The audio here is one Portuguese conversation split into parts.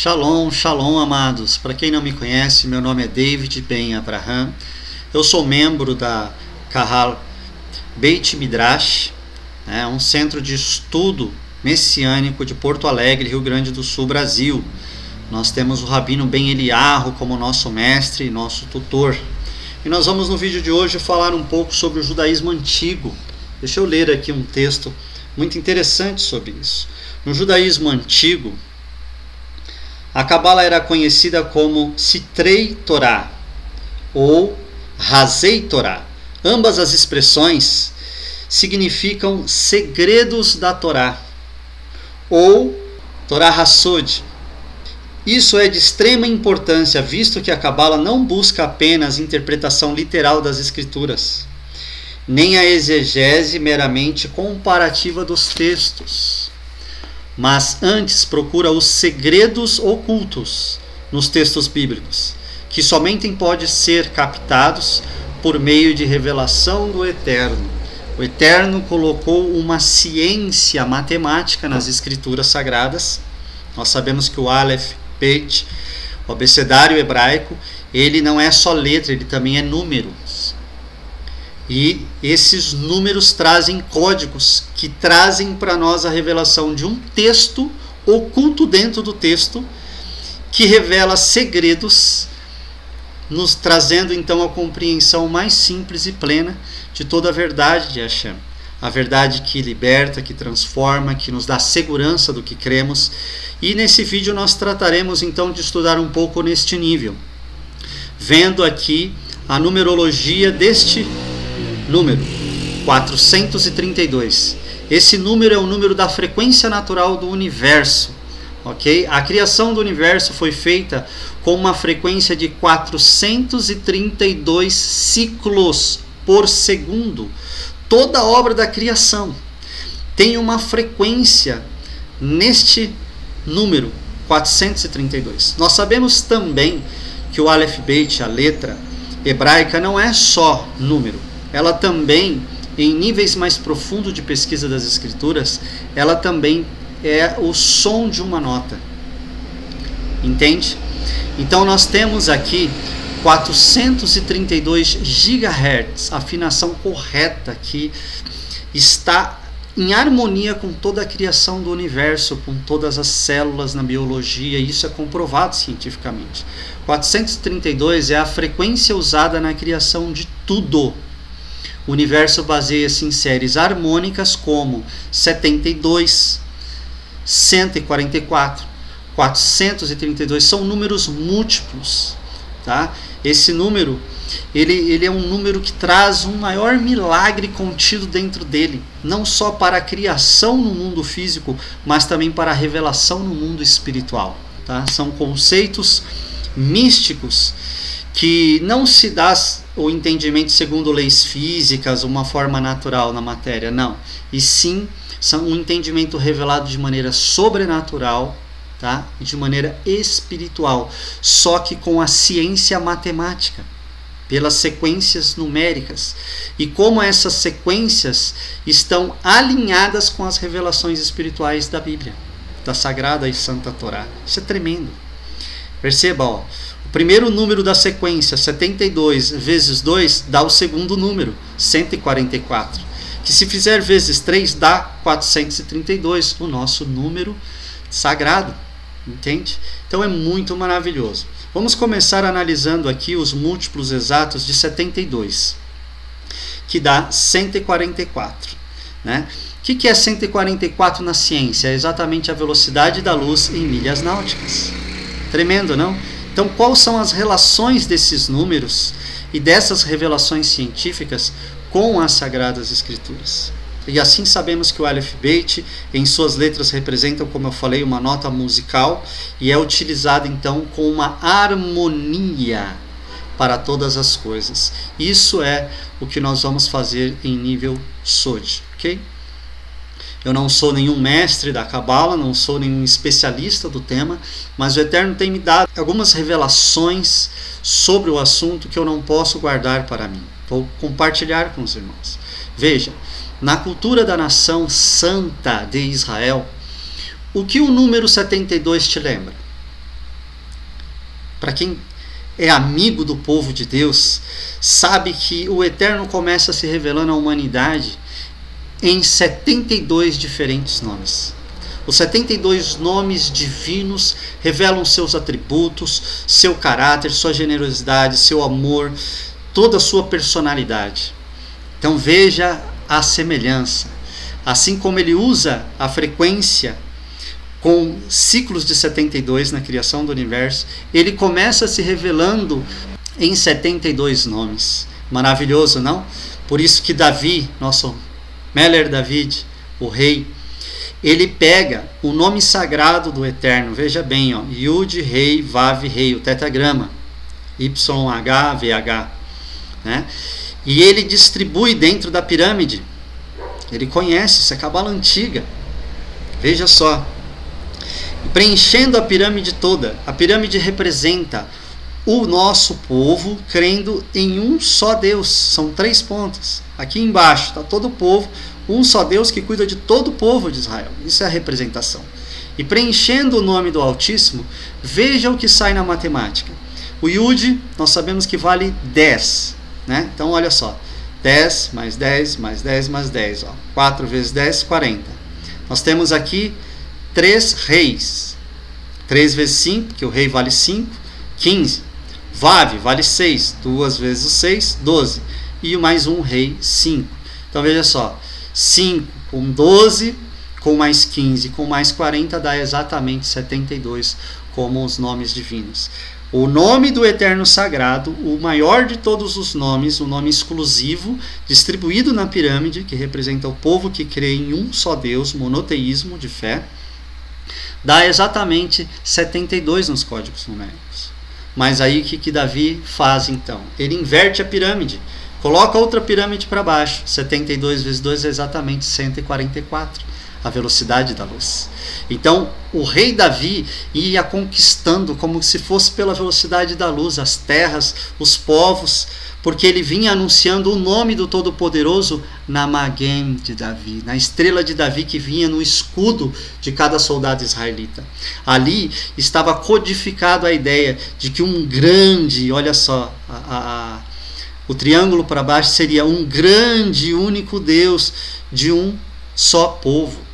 Shalom, shalom, amados. Para quem não me conhece, meu nome é David Ben Abraham. Eu sou membro da Kahal Beit Midrash, um centro de estudo messiânico de Porto Alegre, Rio Grande do Sul, Brasil. Nós temos o Rabino Ben Eliyahu como nosso mestre e nosso tutor. E nós vamos no vídeo de hoje falar um pouco sobre o judaísmo antigo. Deixa eu ler aqui um texto muito interessante sobre isso. No judaísmo antigo, a Cabala era conhecida como Sitrei Torá ou Razei Torá. Ambas as expressões significam segredos da Torá ou Torá Hassod. Isso é de extrema importância, visto que a Cabala não busca apenas interpretação literal das Escrituras, nem a exegese meramente comparativa dos textos, mas antes procura os segredos ocultos nos textos bíblicos, que somente podem ser captados por meio de revelação do Eterno. O Eterno colocou uma ciência matemática nas Escrituras Sagradas. Nós sabemos que o Aleph, Bet, o abecedário hebraico, ele não é só letra, ele também é números. E esses números trazem códigos que trazem para nós a revelação de um texto oculto dentro do texto, que revela segredos, nos trazendo então a compreensão mais simples e plena de toda a verdade de Hashem. A verdade que liberta, que transforma, que nos dá segurança do que cremos. E nesse vídeo nós trataremos então de estudar um pouco neste nível, vendo aqui a numerologia deste número 432. Esse número é o número da frequência natural do universo, ok? A criação do universo foi feita com uma frequência de 432 ciclos por segundo. Toda a obra da criação tem uma frequência neste número 432. Nós sabemos também que o Aleph Bet, a letra hebraica, não é só número. Ela também, em níveis mais profundos de pesquisa das escrituras, ela também é o som de uma nota. Entende? Então nós temos aqui 432 GHz, afinação correta, que está em harmonia com toda a criação do universo, com todas as células na biologia. Isso é comprovado cientificamente. 432 é a frequência usada na criação de tudo. O universo baseia-se em séries harmônicas como 72, 144, 432. São números múltiplos. Tá? Esse número ele é um número que traz um maior milagre contido dentro dele, não só para a criação no mundo físico, mas também para a revelação no mundo espiritual. Tá? São conceitos místicos que não se dá o entendimento segundo leis físicas, uma forma natural na matéria, não. E sim, são um entendimento revelado de maneira sobrenatural, tá? De maneira espiritual, só que com a ciência matemática, pelas sequências numéricas. E como essas sequências estão alinhadas com as revelações espirituais da Bíblia, da Sagrada e Santa Torá. Isso é tremendo. Perceba, ó, o primeiro número da sequência, 72 vezes 2, dá o segundo número, 144. Que se fizer vezes 3, dá 432, o nosso número sagrado. Entende? Então é muito maravilhoso. Vamos começar analisando aqui os múltiplos exatos de 72, que dá 144. Né? O que é 144 na ciência? É exatamente a velocidade da luz em milhas náuticas. Tremendo, não? Então, quais são as relações desses números e dessas revelações científicas com as Sagradas Escrituras? E assim sabemos que o Aleph Bet, em suas letras, representam, como eu falei, uma nota musical e é utilizado então com uma harmonia para todas as coisas. Isso é o que nós vamos fazer em nível Sod, ok? Eu não sou nenhum mestre da Cabala, não sou nenhum especialista do tema, mas o Eterno tem me dado algumas revelações sobre o assunto que eu não posso guardar para mim. Vou compartilhar com os irmãos. Veja, na cultura da nação santa de Israel, o que o número 72 te lembra? para quem é amigo do povo de Deus, sabe que o Eterno começa se revelando à humanidade em 72 diferentes nomes. Os 72 nomes divinos revelam seus atributos, seu caráter, sua generosidade, seu amor, toda a sua personalidade. Então veja a semelhança. Assim como ele usa a frequência com ciclos de 72 na criação do universo, ele começa se revelando em 72 nomes. Maravilhoso, não? Por isso que Davi, nosso Meller David, o rei, ele pega o nome sagrado do Eterno, veja bem, ó, Yud, Rei, Vav, Rei, o tetragrama, YH, VH, né? E ele distribui dentro da pirâmide. Ele conhece, isso é cabala antiga. Veja só, preenchendo a pirâmide toda. A pirâmide representa o nosso povo crendo em um só Deus. São 3 pontas. Aqui embaixo está todo o povo, um só Deus que cuida de todo o povo de Israel. Isso é a representação. E preenchendo o nome do Altíssimo, veja o que sai na matemática. O Yud, nós sabemos que vale 10. Né? Então olha só, 10 mais 10 mais 10 mais 10. Ó. 4 vezes 10, 40. Nós temos aqui 3 reis. 3 vezes 5, que o rei vale 5, 15. Vav vale 6, 2 vezes o 6, 12. E mais um rei, 5. Então veja só, 5 com 12, com mais 15, com mais 40, dá exatamente 72, como os nomes divinos. O nome do Eterno Sagrado, o maior de todos os nomes, o nome exclusivo, distribuído na pirâmide, que representa o povo que crê em um só Deus, monoteísmo de fé, dá exatamente 72 nos códigos numéricos. Mas aí o que Davi faz então? Ele inverte a pirâmide, coloca outra pirâmide para baixo. 72 vezes 2 é exatamente 144, a velocidade da luz. Então o rei Davi ia conquistando como se fosse pela velocidade da luz as terras, os povos, porque ele vinha anunciando o nome do Todo-Poderoso na Magem de Davi, na estrela de Davi que vinha no escudo de cada soldado israelita. Ali estava codificado a ideia de que um grande, olha só, o triângulo para baixo seria um grande único Deus de um só povo.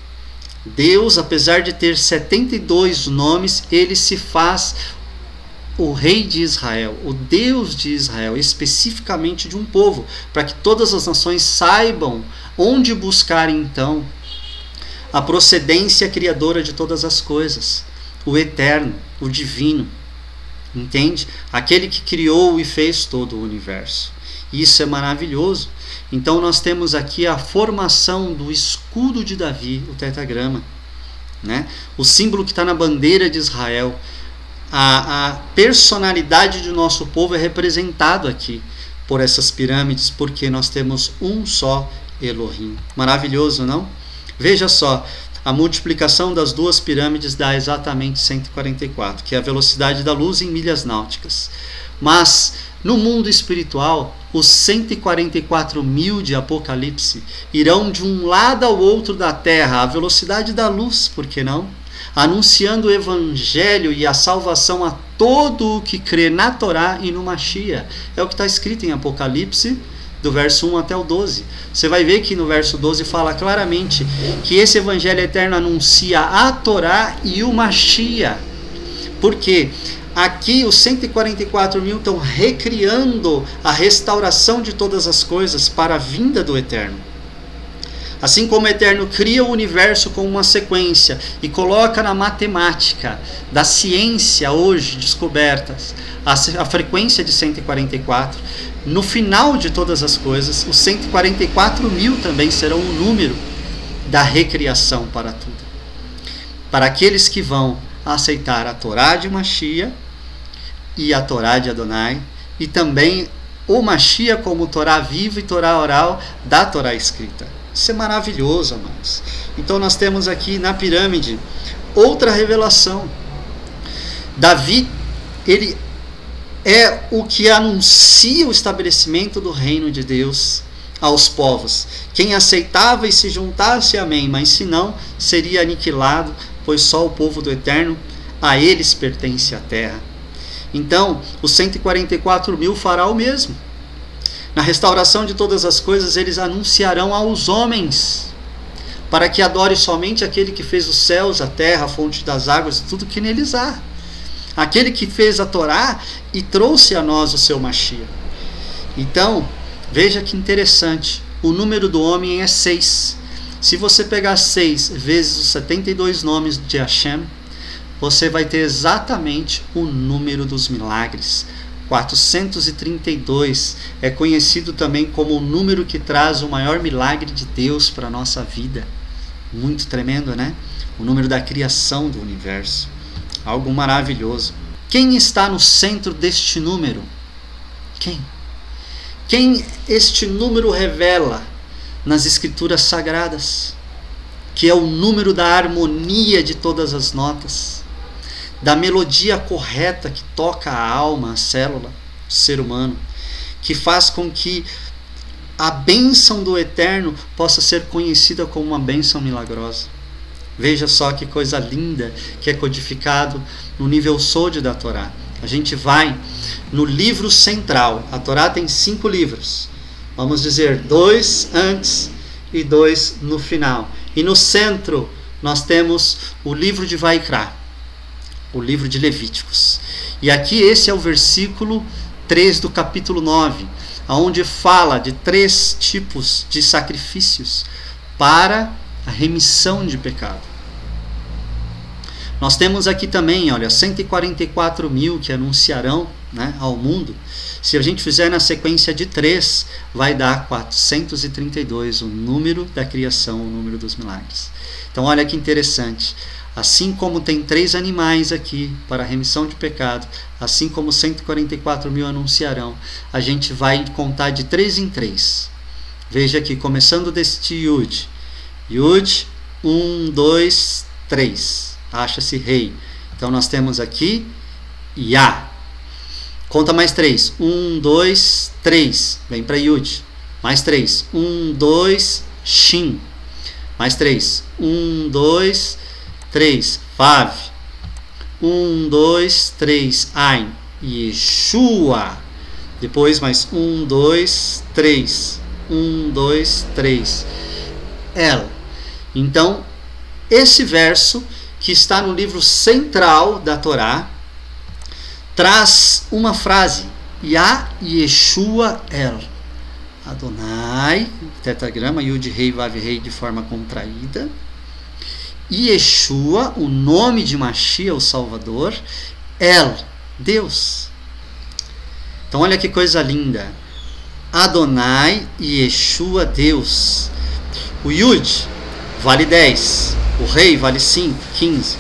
Deus, apesar de ter 72 nomes, ele se faz o rei de Israel, o Deus de Israel, especificamente de um povo, para que todas as nações saibam onde buscar então a procedência criadora de todas as coisas, o eterno, o divino, entende? Aquele que criou e fez todo o universo. Isso é maravilhoso. Então nós temos aqui a formação do escudo de Davi, o tetragrama, né? O símbolo que está na bandeira de Israel. A personalidade do nosso povo é representado aqui por essas pirâmides, porque nós temos um só Elohim. Maravilhoso, não? Veja só, a multiplicação das duas pirâmides dá exatamente 144, que é a velocidade da luz em milhas náuticas. Mas no mundo espiritual, os 144.000 de Apocalipse irão de um lado ao outro da terra, a velocidade da luz, por que não? Anunciando o evangelho e a salvação a todo o que crê na Torá e no Mashiach. É o que está escrito em Apocalipse, do verso 1 até o 12. Você vai ver que no verso 12 fala claramente que esse evangelho eterno anuncia a Torá e o Mashiach. Por quê? Aqui os 144.000 estão recriando a restauração de todas as coisas para a vinda do Eterno. Assim como o Eterno cria o universo com uma sequência e coloca na matemática da ciência hoje descobertas a frequência de 144, no final de todas as coisas, os 144.000 também serão o número da recriação para tudo. Para aqueles que vão aceitar a Torá de Mashiach e a Torá de Adonai, e também o Mashiach como Torá viva e Torá oral da Torá escrita. Isso é maravilhoso, amados. Então nós temos aqui na pirâmide outra revelação. Davi, ele é o que anuncia o estabelecimento do reino de Deus aos povos. Quem aceitava e se juntasse, amém, mas se não, seria aniquilado, pois só o povo do Eterno, a eles pertence a terra. Então, os 144 mil fará o mesmo. Na restauração de todas as coisas, eles anunciarão aos homens, para que adore somente aquele que fez os céus, a terra, a fonte das águas e tudo que neles há. Aquele que fez a Torá e trouxe a nós o seu Mashiach. Então, veja que interessante, o número do homem é 6. Se você pegar 6 vezes os 72 nomes de Hashem, você vai ter exatamente o número dos milagres. 432 é conhecido também como o número que traz o maior milagre de Deus para a nossa vida. Muito tremendo, né? O número da criação do universo. Algo maravilhoso. Quem está no centro deste número? Quem? Quem este número revela nas escrituras sagradas? Que é o número da harmonia de todas as notas, da melodia correta que toca a alma, a célula, o ser humano, que faz com que a bênção do Eterno possa ser conhecida como uma bênção milagrosa. Veja só que coisa linda que é codificado no nível Sod da Torá. A gente vai no livro central. A Torá tem 5 livros. Vamos dizer 2 antes e 2 no final. E no centro nós temos o livro de Vaikra, o livro de Levíticos. E aqui esse é o versículo 3 do capítulo 9, onde fala de 3 tipos de sacrifícios para a remissão de pecado. Nós temos aqui também, olha, 144 mil que anunciarão, né, ao mundo. Se a gente fizer na sequência de 3, vai dar 432, o número da criação, o número dos milagres. Então olha que interessante. Assim como tem 3 animais aqui para a remissão de pecado, assim como 144 mil anunciarão, a gente vai contar de 3 em 3. Veja aqui, começando deste Yud. Yud, 1, 2, 3. Acha-se rei. Então nós temos aqui Yah. Conta mais 3. 1, 2, 3. Vem para Yud. Mais 3. 1, 2, Shin. Mais 3. 1, 2, 3. Vav. 1, 2, 3. Ain. Yeshua. Depois mais 1, 2, 3. 1, 2, 3. El. Então, esse verso que está no livro central da Torá traz uma frase: Yah Yeshua El. Adonai, tetragrama, Yud Rei, Vav Rei de forma contraída. Yeshua, o nome de Mashiach, o Salvador. El, Deus. Então olha que coisa linda. Adonai e Yeshua, Deus. O Yud vale 10. O Rei vale 5, 15.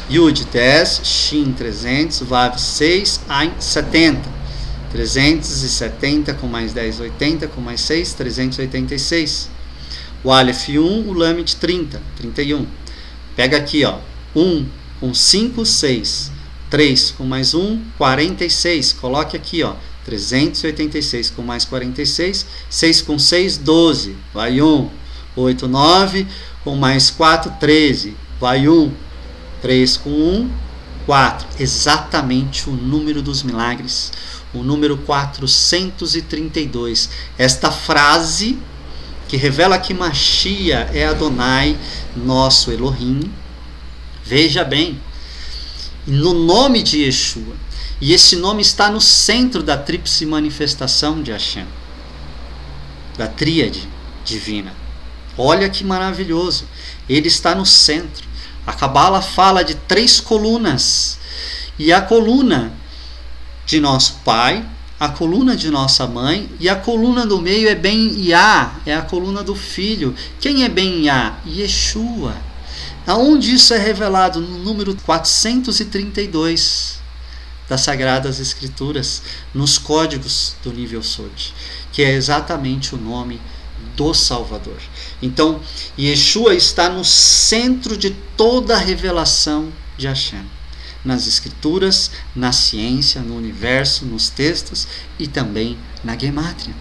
Yud 10, Shin 300, Vav 6, Ain 70. 370 com mais 10, 80, com mais 6, 386. O Aleph 1, o Lamed 30, 31. Pega aqui, ó, 1 com 5, 6. 3 com mais 1, 46. Coloque aqui, ó, 386 com mais 46. 6 com 6, 12. Vai 1. 8, 9. Com mais 4, 13. Vai 1. 3 com 1, 4. Exatamente o número dos milagres. O número 432. Esta frase que revela que Mashiach é Adonai, nosso Elohim. Veja bem, no nome de Yeshua. E esse nome está no centro da tríplice manifestação de Hashem, da tríade divina. Olha que maravilhoso. Ele está no centro. A Cabala fala de 3 colunas. E a coluna de nosso pai, a coluna de nossa mãe, e a coluna do meio é Ben Yah, é a coluna do filho. Quem é Ben Yah? Yeshua. Aonde isso é revelado? No número 432 das Sagradas Escrituras, nos códigos do nível Sod, que é exatamente o nome do Salvador. Então, Yeshua está no centro de toda a revelação de Hashem, nas Escrituras, na ciência, no universo, nos textos e também na Gemátria.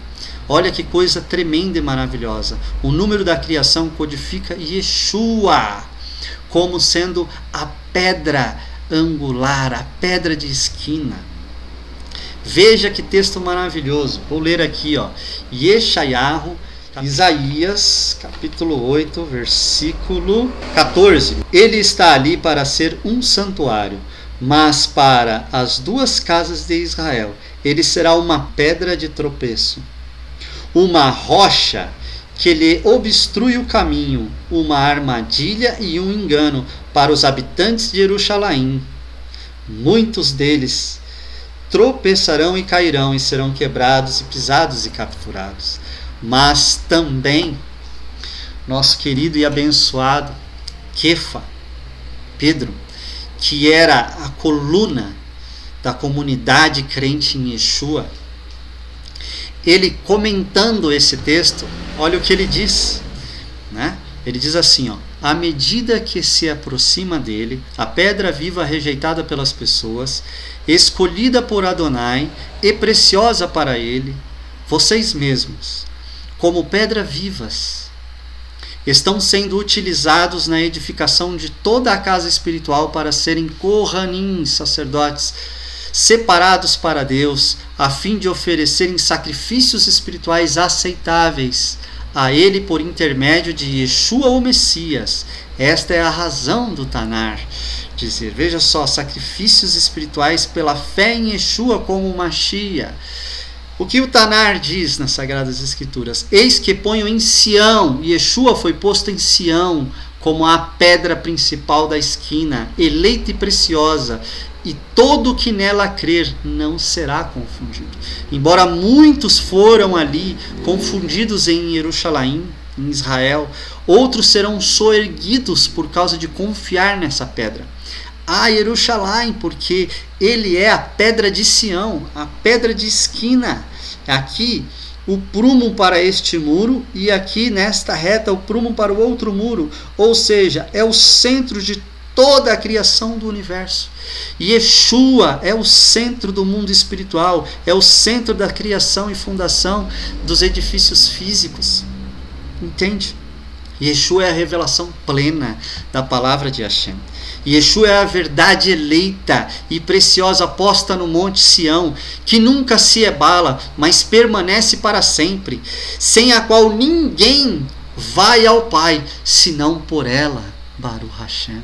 Olha que coisa tremenda e maravilhosa. O número da criação codifica Yeshua como sendo a pedra angular, a pedra de esquina. Veja que texto maravilhoso. Vou ler aqui, ó. Yeshayahu, Isaías, capítulo 8, versículo 14. Ele está ali para ser um santuário, mas para as duas casas de Israel ele será uma pedra de tropeço, uma rocha que lhe obstrui o caminho, uma armadilha e um engano para os habitantes de Jerusalém. Muitos deles tropeçarão e cairão e serão quebrados e pisados e capturados. Mas também nosso querido e abençoado Kefa, Pedro, que era a coluna da comunidade crente em Yeshua, ele comentando esse texto, olha o que ele diz, né? Ele diz assim, ó: à medida que se aproxima dele, a pedra viva rejeitada pelas pessoas, escolhida por Adonai e preciosa para ele, vocês mesmos, como pedra vivas, estão sendo utilizados na edificação de toda a casa espiritual para serem Kohanim, sacerdotes, separados para Deus, a fim de oferecerem sacrifícios espirituais aceitáveis a Ele por intermédio de Yeshua o Messias. Esta é a razão do Tanar. Dizer, veja só, sacrifícios espirituais pela fé em Yeshua como Mashiach. O que o Tanar diz nas Sagradas Escrituras? Eis que ponho em Sião, Yeshua foi posto em Sião como a pedra principal da esquina, eleita e preciosa, e todo que nela crer não será confundido. Embora muitos foram ali confundidos em Jerusalém, em Israel, outros serão soerguidos por causa de confiar nessa pedra. Jerusalém, porque ele é a pedra de Sião, a pedra de esquina. Aqui o prumo para este muro e aqui nesta reta o prumo para o outro muro, ou seja, é o centro de toda a criação do universo. Yeshua é o centro do mundo espiritual, é o centro da criação e fundação dos edifícios físicos. Entende? Yeshua é a revelação plena da palavra de Hashem. Yeshua é a verdade eleita e preciosa posta no monte Sião, que nunca se abala, mas permanece para sempre, sem a qual ninguém vai ao Pai, senão por ela. Baruch Hashem.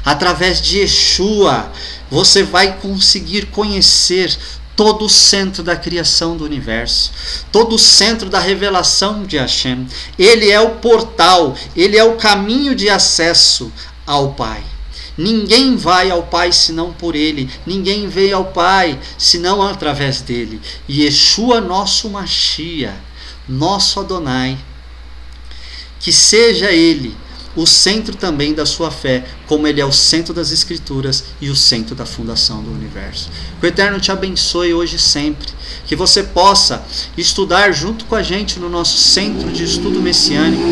Através de Yeshua, você vai conseguir conhecer todo o centro da criação do universo, todo o centro da revelação de Hashem. Ele é o portal, ele é o caminho de acesso ao Pai. Ninguém vai ao Pai senão por ele, ninguém veio ao Pai senão através dele. E Yeshua, nosso Mashiach, nosso Adonai, que seja ele o centro também da sua fé, como ele é o centro das Escrituras e o centro da fundação do universo. Que o Eterno te abençoe hoje e sempre, que você possa estudar junto com a gente no nosso centro de estudo messiânico,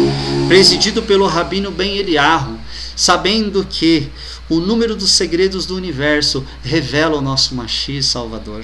presidido pelo Rabino Ben Eliyahu, sabendo que o número dos segredos do universo revela o nosso Mashiach Salvador.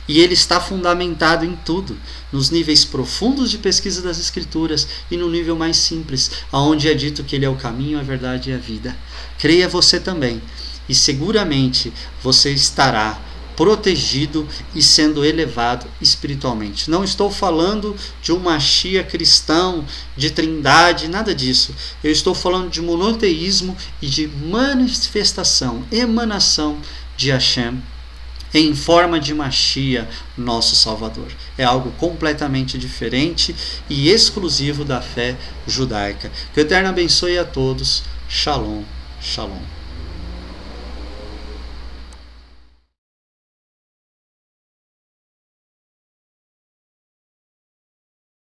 E ele está fundamentado em tudo, nos níveis profundos de pesquisa das Escrituras e no nível mais simples, onde é dito que ele é o caminho, a verdade e a vida. Creia você também, e seguramente você estará protegido e sendo elevado espiritualmente. Não estou falando de um Mashiach cristão, de trindade, nada disso. Eu estou falando de monoteísmo e de manifestação, emanação de Hashem em forma de Mashiach, nosso Salvador. É algo completamente diferente e exclusivo da fé judaica. Que o Eterno abençoe a todos. Shalom, shalom.